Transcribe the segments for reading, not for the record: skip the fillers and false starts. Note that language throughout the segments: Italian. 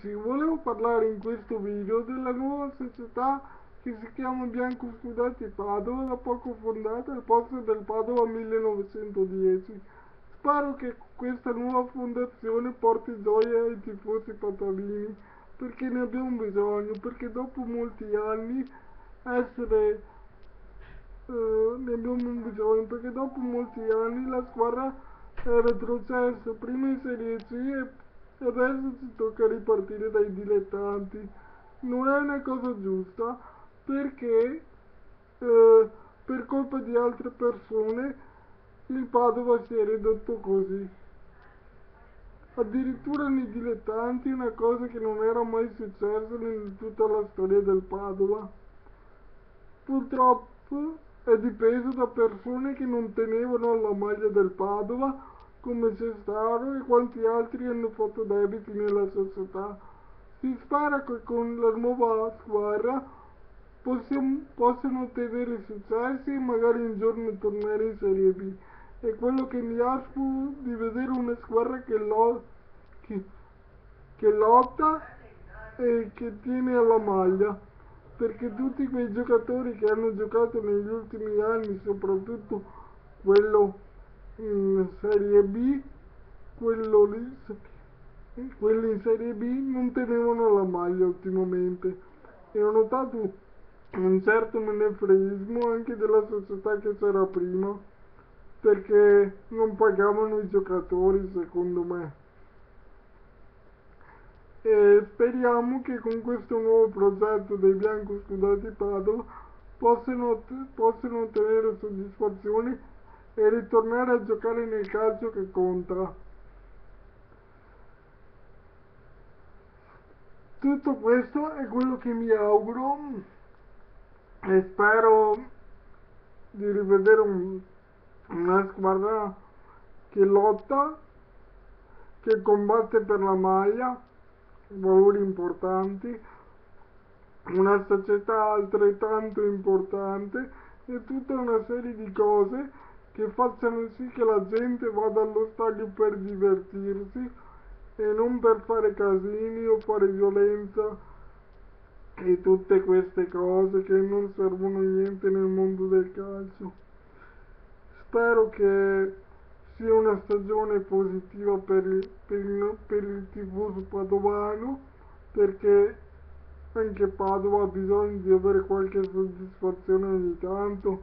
amici, volevo parlare in questo video della nuova società che si chiama Biancoscudati Padova, da poco fondata al posto del Padova 1910. Spero che questa nuova fondazione porti gioia ai tifosi padovini, perché ne abbiamo bisogno, perché dopo molti anni essere ne abbiamo bisogno, perché dopo molti anni la squadra è retrocessa prima in Serie C e adesso ci tocca ripartire dai dilettanti. Non è una cosa giusta, perché per colpa di altre persone il Padova si è ridotto così. Addirittura nei dilettanti, una cosa che non era mai successa in tutta la storia del Padova. Purtroppo è dipeso da persone che non tenevano alla maglia del Padova, come Cestaro e quanti altri hanno fatto debiti nella società. Si spera che con la nuova squadra possano ottenere successi e magari un giorno tornare in Serie B. E quello che mi aspiro di vedere una squadra che, che lotta e che tiene alla maglia, perché tutti quei giocatori che hanno giocato negli ultimi anni, soprattutto quello in Serie B, quello lì, quelli in Serie B non tenevano la maglia ultimamente, e ho notato un certo menefreismo anche della società che c'era prima, perché non pagavano i giocatori, secondo me. E speriamo che con questo nuovo progetto dei Biancoscudati Padova possano ottenere soddisfazione e ritornare a giocare nel calcio che conta. Tutto questo è quello che mi auguro e spero di rivedere una squadra che lotta, che combatte per la maglia, valori importanti, una società altrettanto importante e tutta una serie di cose che facciano sì che la gente vada allo stadio per divertirsi e non per fare casini o fare violenza e tutte queste cose che non servono a niente nel mondo del calcio. Spero che sia una stagione positiva per il tifoso padovano, perché anche Padova ha bisogno di avere qualche soddisfazione ogni tanto,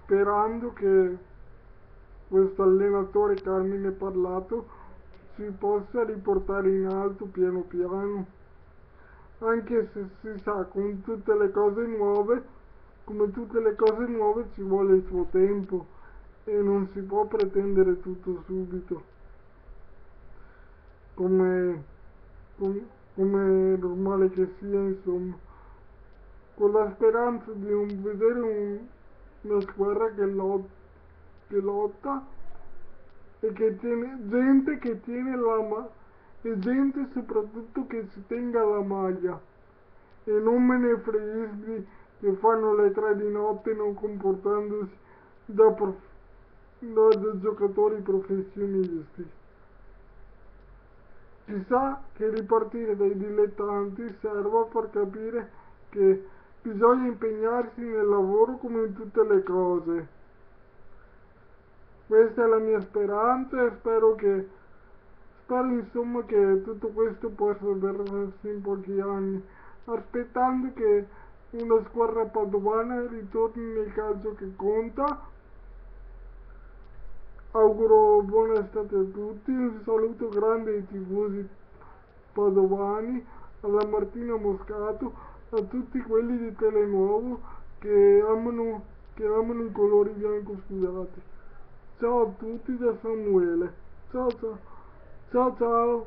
sperando che questo allenatore Carmine Parlato si possa riportare in alto piano piano, anche se si sa, come tutte le cose nuove ci vuole il suo tempo e non si può pretendere tutto subito, come, come è normale che sia, insomma, con la speranza di vedere una squadra che lotta e che tiene gente che tiene e gente soprattutto che si tenga la maglia e non menefreghismi che fanno le 3 di notte non comportandosi da giocatori professionisti. Si sa che ripartire dai dilettanti serve a far capire che bisogna impegnarsi nel lavoro come in tutte le cose. Questa è la mia speranza e spero insomma che tutto questo possa avverarsi in pochi anni, aspettando che una squadra padovana ritorni nel calcio che conta. Auguro buona estate a tutti, un saluto grande ai tifosi padovani, alla Martina Moscato, a tutti quelli di Telenuovo che amano i colori bianco-scudati. Ciao a tutti da Samuele. Ciao ciao. Ciao ciao.